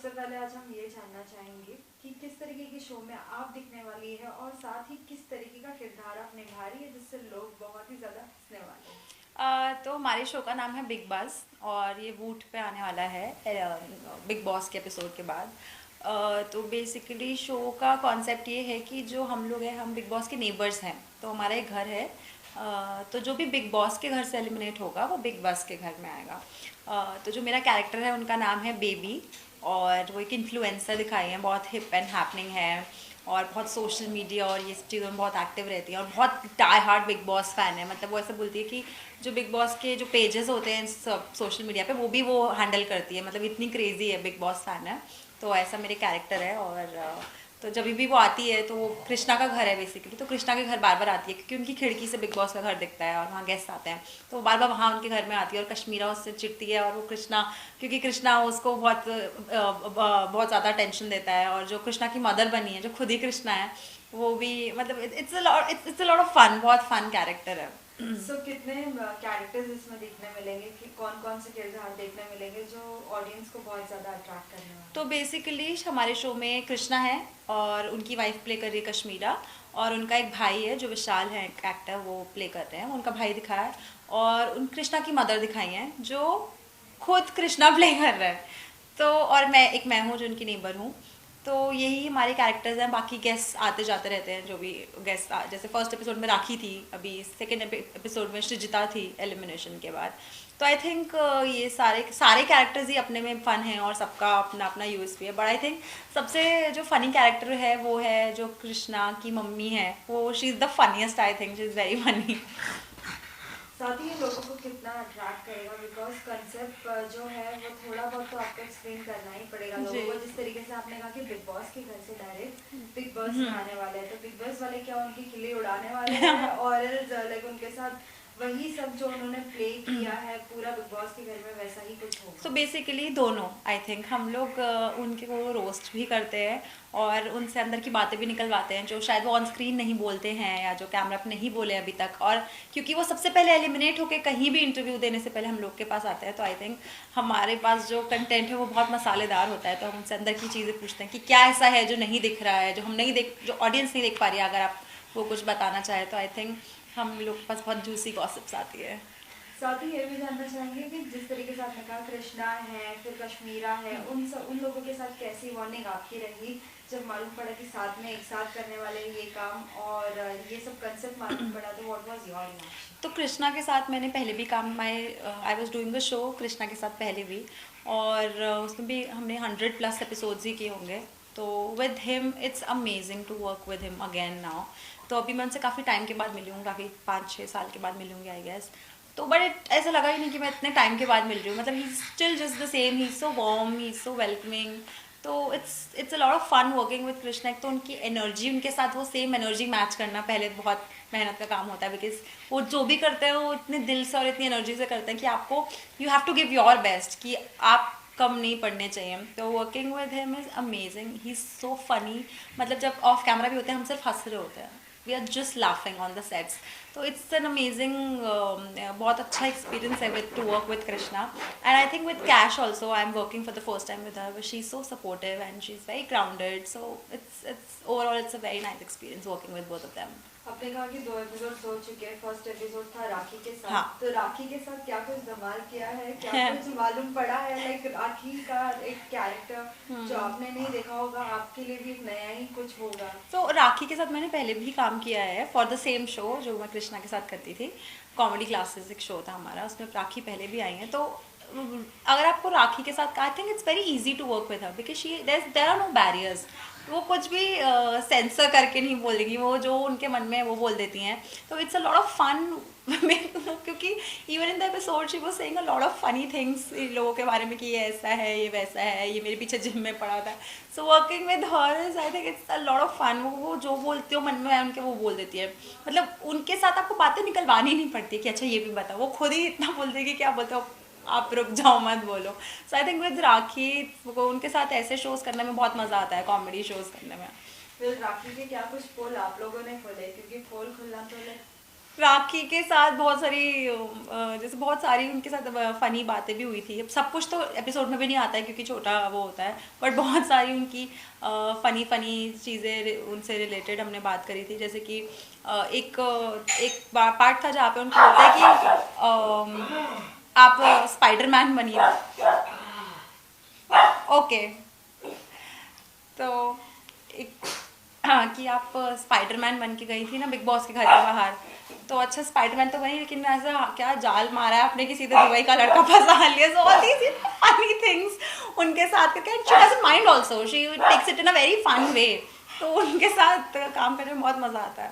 सबसे पहले आज हम ये जानना चाहेंगे कि किस तरीके के शो में आप दिखने वाली है और साथ ही किस तरीके का किरदार आप निभा रही है जिससे लोग बहुत ही ज़्यादा हंसने वाले हैं। तो हमारे शो का नाम है बिग बॉस और ये वूट पे आने वाला है बिग बॉस के एपिसोड के बाद। तो बेसिकली शो का कॉन्सेप्ट ये है कि जो हम लोग हैं हम बिग बॉस के नेबर्स हैं, तो हमारा एक घर है। तो जो भी बिग बॉस के घर से एलिमिनेट होगा वो बिग बॉस के घर में आएगा। तो जो मेरा कैरेक्टर है उनका नाम है बेबी, और वो एक इन्फ्लुएंसर दिखाई है, बहुत हिप एंड हैपनिंग है और बहुत सोशल मीडिया और ये सब चीज़ों में बहुत एक्टिव रहती है और बहुत die hard Bigg Boss fan है। मतलब वो ऐसा बोलती है कि जो बिग बॉस के जो पेजेस होते हैं सब सोशल मीडिया पे वो हैंडल करती है, मतलब इतनी क्रेजी है, बिग बॉस फैन है। तो ऐसा मेरे कैरेक्टर है। और तो जब भी वो आती है तो वो कृष्णा का घर है बेसिकली, तो कृष्णा के घर बार बार आती है क्योंकि उनकी खिड़की से बिग बॉस का घर दिखता है और वहाँ गेस्ट आते हैं, तो वो बार बार वहाँ उनके घर में आती है और कश्मीरा उससे चिढ़ती है। और वो कृष्णा, क्योंकि कृष्णा उसको बहुत ज़्यादा टेंशन देता है, और जो कृष्णा की मदर बनी है जो खुद ही कृष्णा है वो भी, मतलब it's a lot of fun, बहुत फन कैरेक्टर है। सो कितने कैरेक्टर्स इसमें देखने मिलेंगे कि कौन कौन से किरदार देखने मिलेंगे जो ऑडियंस को बहुत ज़्यादा अट्रैक्ट करने वाले तो बेसिकली हमारे शो में कृष्णा है और उनकी वाइफ प्ले कर रही है कश्मीरा, और उनका एक भाई है जो विशाल है एक्टर, वो प्ले कर रहे हैं, उनका भाई दिखाया है। और उन कृष्णा की मदर दिखाई हैं जो खुद कृष्णा प्ले कर रहा है। तो और मैं हूँ जो उनकी नेबर हूँ। तो यही हमारे कैरेक्टर्स हैं, बाकी गेस्ट आते जाते रहते हैं, जो भी गेस्ट जैसे फर्स्ट एपिसोड में राखी थी, अभी सेकेंड एपिसोड में सृजिता थी एलिमिनेशन के बाद। तो आई थिंक ये सारे सारे कैरेक्टर्स ही अपने में फन है और सबका अपना अपना यूएसपी है, बट आई थिंक सबसे जो फनी कैरेक्टर है वो है जो कृष्णा की मम्मी है, वो she is the funniest, I think she is very funny. साथ ही ये लोगों को कितना अट्रैक्ट करेगा बिकॉज कंसेप्ट जो है वो थोड़ा बहुत तो आपको एक्सप्लेन करना ही पड़ेगा लोगों को। जिस तरीके से आपने कहा कि बिग बॉस के घर से डायरेक्ट बिग बॉस में आने वाले हैं, तो बिग बॉस वाले क्या उनकी खिल्ली उड़ाने वाले हैं और लाइक उनके साथ वही सब जो उन्होंने प्ले किया है पूरा बिग बॉस के घर में वैसा ही कुछ होगा? सो बेसिकली दोनों, आई थिंक हम लोग उनके को रोस्ट भी करते हैं और उनसे अंदर की बातें भी निकलवाते हैं जो शायद वो ऑन स्क्रीन नहीं बोलते हैं या जो कैमरा पे नहीं बोले अभी तक। और क्योंकि वो सबसे पहले एलिमिनेट होके कहीं भी इंटरव्यू देने से पहले हम लोग के पास आते हैं, तो आई थिंक हमारे पास जो कंटेंट है वो बहुत मसालेदार होता है। तो हम उनसे अंदर की चीज़ें पूछते हैं कि क्या ऐसा है जो नहीं दिख रहा है, जो हम नहीं देख, जो ऑडियंस नहीं देख पा रही है, अगर आप वो कुछ बताना चाहे तो आई थिंक हम लोग के पास बहुत जूसी गॉसिप्स आती है। साथ ही ये भी जानना चाहेंगे कि जिस तरीके से आपने कहा कृष्णा है फिर कश्मीरा है, उन लोगों के साथ कैसी बॉन्डिंग आपकी रही जब मालूम पड़ा कि साथ में एक साथ करने वाले हैं ये काम और ये सब कंसेप्ट मालूम पड़ा, तो व्हाट वाज योर रिएक्शन? तो कृष्णा के साथ मैंने पहले भी काम, I was doing the show Krishna के साथ पहले भी, और उसमें भी हमने 100+ एपिसोड्स ही किए होंगे। तो with him it's amazing to work with him again now. तो अभी मैं उनसे काफ़ी टाइम के बाद मिली हूँ, काफ़ी 5-6 साल के बाद मिली हूँगी आई गेस। तो बट ऐसा लगा ही नहीं कि मैं इतने टाइम के बाद मिल रही हूँ, मतलब he still just the same, he so warm, he so welcoming. तो it's a lot of fun working with Krishna. एक तो उनकी एनर्जी, उनके साथ वो सेम एनर्जी मैच करना पहले बहुत मेहनत का काम होता है, बिकॉज वो जो भी करते हैं वो इतने दिल से और इतनी एनर्जी से करते हैं कि आपको you have to give your best, कि आप कम नहीं पड़ने चाहिए। तो working with him is amazing, he is so funny. मतलब जब ऑफ कैमरा भी होते हैं हम सिर्फ हंस रहे होते हैं, we are just laughing on the sets. तो इट्स एन अमेजिंग, बहुत अच्छा एक्सपीरियंस है with to work with Krishna. And I think with Kash also I am working for the first time with her, she is so supportive and she is very grounded. So it's overall it's a very nice experience working with both of them. आपने कहा कि 2 episode हो चुके हैं, first episode था राखी के साथ। हाँ। तो राखी के साथ क्या कुछ धमाल किया है, क्या कुछ मालूम पड़ा है? लाइक राखी का एक कैरेक्टर जो आपने नहीं देखा होगा, आपके लिए भी एक नया ही कुछ होगा। तो राखी के साथ मैंने पहले भी काम किया है फॉर द सेम शो जो मैं कृष्णा के साथ करती थी, कॉमेडी क्लासेस एक शो था हमारा, उसमें राखी पहले भी आई है। तो अगर आपको राखी के साथ, I think it's very easy to work with her because she there are no barriers. वो कुछ भी सेंसर करके नहीं बोलेंगी, वो जो उनके मन में है वो बोल देती हैं। तो it's a lot of fun क्योंकि even in the episode she was saying a lot of funny things लोगों के बारे में कि ये ऐसा है, ये वैसा है, ये मेरे पीछे जिम में पड़ा था। So working with her is, I think it's a lot of fun. वो जो बोलती हो मन में है उनके वो बोल देती है, मतलब उनके साथ आपको बातें निकलवानी नहीं पड़ती कि अच्छा ये भी बताओ, वो खुद ही इतना बोल देगी कि आप बोलते हो आप रुक जाओ मत बोलो। सो आई थिंक विद राखी को उनके साथ ऐसे शोज करने में बहुत मज़ा आता है, कॉमेडी शोज करने में। फिर राखी के क्या कुछ पोल आप लोगों ने खोले? क्योंकि पोल खुलना तो राखी के साथ बहुत सारी जैसे बहुत सारी उनके साथ फनी बातें भी हुई थी। अब सब कुछ तो एपिसोड में भी नहीं आता है क्योंकि छोटा वो होता है, बट बहुत सारी उनकी फनी फनी चीज़ें उनसे रिलेटेड हमने बात करी थी। जैसे कि एक पार्ट था जहाँ पे उनको बोलता है कि आप स्पाइडरमैन बनिए। ओके, तो एक हाँ कि आप स्पाइडरमैन बन के गई थी ना बिग बॉस के घर के बाहर, तो अच्छा स्पाइडरमैन तो बनी लेकिन ऐसा क्या जाल मारा है आपने, किसी तो दुबई का लड़का फंसा लिया। So all these funny things उनके साथ करके, and she doesn't mind also, she takes it in a very fun way. तो उनके साथ काम करने में बहुत मजा आता है।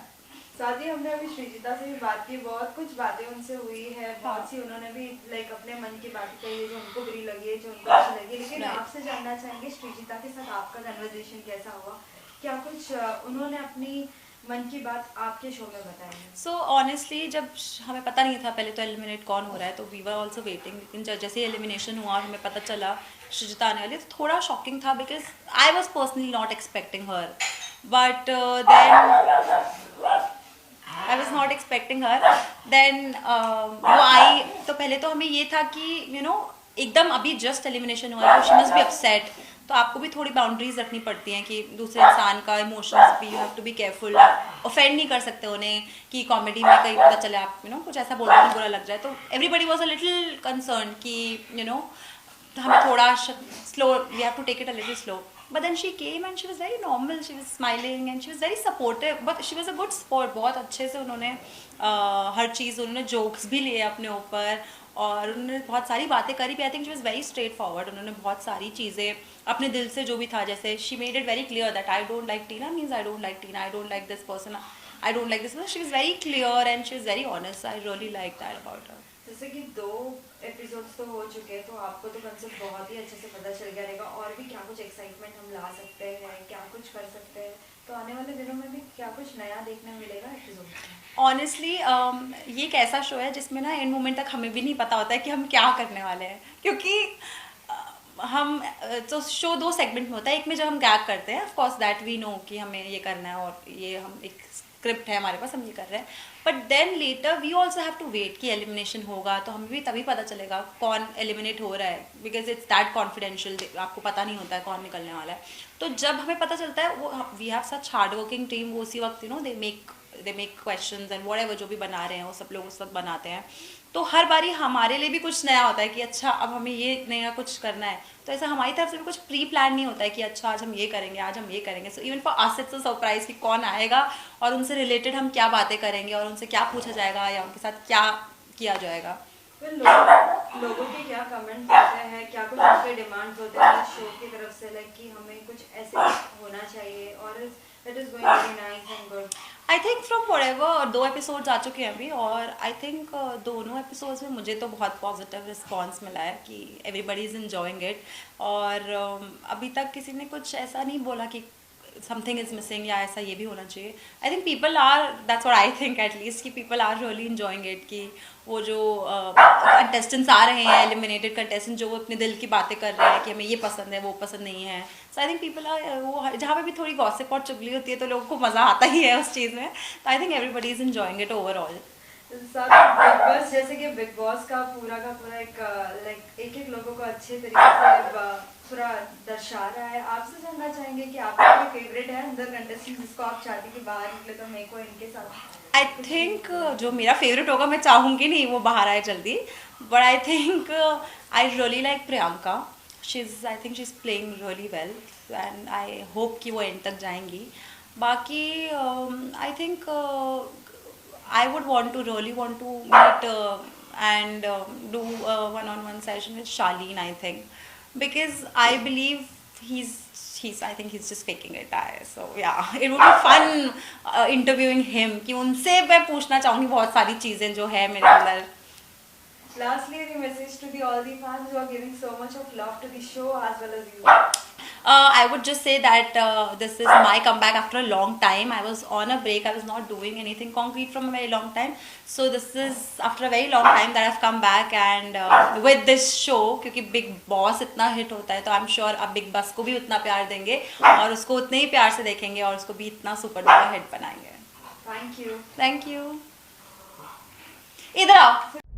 साथ ही हमने अभी श्रीजिता से भी बात की, बहुत कुछ बातें उनसे हुई है, हाँ। बहुत सी उन्होंने भी लाइक अपने मन की बातें कही है जो उनको बुरी लगी है, जो उनको अच्छी लगी है। लेकिन Right. आपसे जानना चाहेंगे श्रीजिता के साथ आपका कन्वर्सेशन कैसा हुआ, क्या कुछ उन्होंने अपनी मन की बात आपके शो में बताई है? सो ऑनेस्टली जब हमें पता नहीं था पहले तो एलिमिनेट कौन हो रहा है, तो वी वर ऑल्सो वेटिंग, लेकिन जैसे एलिमिनेशन हुआ और हमें पता चला श्रीजिता आने वाली, तो थोड़ा शॉकिंग था because I was personally not expecting her, but then I was not expecting her. Then वो आई तो पहले तो हमें ये था कि एकदम अभी जस्ट एलिमिनेशन हुआ है तो शी मस्ट बी अपसेट, तो आपको भी थोड़ी बाउंड्रीज रखनी पड़ती हैं कि दूसरे इंसान का इमोशंस भी you have to be careful, offend नहीं कर सकते उन्हें कि कॉमेडी में कहीं पता चले आप कुछ ऐसा बोल रहे हो बुरा लग जाए। तो everybody was a little concern कि हमें थोड़ा slow, we have to take it a little slow. But then she came and she was very normal, she was smiling and she was very supportive, but she was a good sport। बहुत अच्छे से उन्होंने हर चीज़, उन्होंने jokes भी लिए अपने ऊपर और उन्होंने बहुत सारी बातें करी भी। I think she was very straight forward, उन्होंने बहुत सारी चीज़ें अपने दिल से जो भी था, जैसे she made it very clear that I don't like Tina means I don't like Tina, I don't like this person, I don't like this. She was very clear and she was very honest, I really like that about her. जैसे कि 2 episodes तो हो चुके हैं, तो आपको तो concept बहुत ही अच्छे से पता चल गया रहेगा, और भी क्या कुछ एक्साइटमेंट हम ला सकते हैं, क्या कुछ कर सकते हैं, तो आने वाले दिनों में भी क्या कुछ नया देखने मिलेगा एपिसोड में? ऑनेस्टली ये एक ऐसा शो है जिसमें ना एंड मोमेंट तक हमें भी नहीं पता होता है कि हम क्या करने वाले हैं, क्योंकि हम तो शो 2 सेगमेंट में होता है। एक में जब हम गैग करते हैं, of course that we know कि हमें ये करना है और ये हम एक स्क्रिप्ट है हमारे पास, हम ये कर रहे हैं, but then later we also have to wait कि एलिमिनेशन होगा तो हमें भी तभी पता चलेगा कौन एलिमिनेट हो रहा है, बिकॉज इट्स दैट कॉन्फिडेंशियल, आपको पता नहीं होता है कौन निकलने वाला है। तो जब हमें पता चलता है, वो we have such hard working team, वो उसी वक्त they make questions and whatever जो भी बना रहे हैं वो सब लोग उस वक्त बनाते हैं। तो हर बारी हमारे लिए भी कुछ नया होता है कि अच्छा अब हमें ये नया कुछ करना है, तो ऐसा हमारी तरफ से भी कुछ प्री प्लान नहीं होता है कि अच्छा आज हम ये करेंगे, आज हम ये करेंगे। So even for us it's a surprise कि कौन आएगा और उनसे रिलेटेड हम क्या बातें करेंगे और उनसे क्या पूछा जाएगा या उनके साथ क्या किया जाएगा। फिर लोगों के क्या कमेंट्स होते हैं, क्या कुछ उनके डिमांड्स होते हैं शो की तरफ से, लाइक कि हमें कुछ ऐसे होना चाहिए, और it is going very nice and good? I think from whatever 2 episodes आ चुके हैं अभी, और आई थिंक दोनों एपिसोड्स में मुझे तो बहुत पॉजिटिव रिस्पांस मिला है कि एवरीबडी इज़ एंजॉयिंग इट। और अभी तक किसी ने कुछ ऐसा नहीं बोला कि समथिंग इज मिसिंग या ऐसा ये भी होना चाहिए। I think people are, that's what I think at least, कि people are really enjoying it, कि वो जो कंटेस्टेंट्स आ रहे हैं, एलिमिनेटेड कंटेस्टेंट, जो वो अपने दिल की बातें कर रहे हैं कि हमें ये पसंद है वो पसंद नहीं है। सो आई थिंक पीपल आर, वो जहाँ पे भी थोड़ी गॉसिप और चुगली होती है तो लोगों को मज़ा आता ही है उस चीज़ में। तो I think everybody is enjoying it overall. साथ बिग बॉस, जैसे कि बिग बॉस का पूरा एक लाइक एक लोगों को अच्छे तरीके से पूरा दर्शा रहा है। आपसे जानना चाहेंगे कि आपका कोई फेवरेट है अंदर कंटेस्टेंट जिसको आप चाहते कि बाहर निकले तो मेरे को इनके साथ? आई थिंक जो मेरा फेवरेट होगा, मैं चाहूँगी नहीं वो बाहर आए जल्दी, but I think I really like Priyanka. I think she is playing really well and I hope कि वो एंड तक जाएंगी। बाकी I think I would really want to meet and do a one-on-one session with Charlene, I think, because I believe I think he's just faking it. So yeah, it would be fun interviewing him, कि उनसे मैं पूछना चाहूँगी बहुत सारी चीज़ें जो है मेरे अंदर। Lastly, any message to all the fans who are giving so much of love to the show as well as you? I would just say that this is my comeback after a long time. I was on a break. I was not doing anything concrete from a very long time. So this is after a very long time that I've come back and with this show, क्योंकि Big Boss इतना hit होता है तो I'm sure आप Big Boss को भी उतना प्यार देंगे और उसको उतने ही प्यार से देखेंगे और उसको भी इतना सुपर डुपर हिट बनाएंगे। Thank you. Thank you. इधर आओ।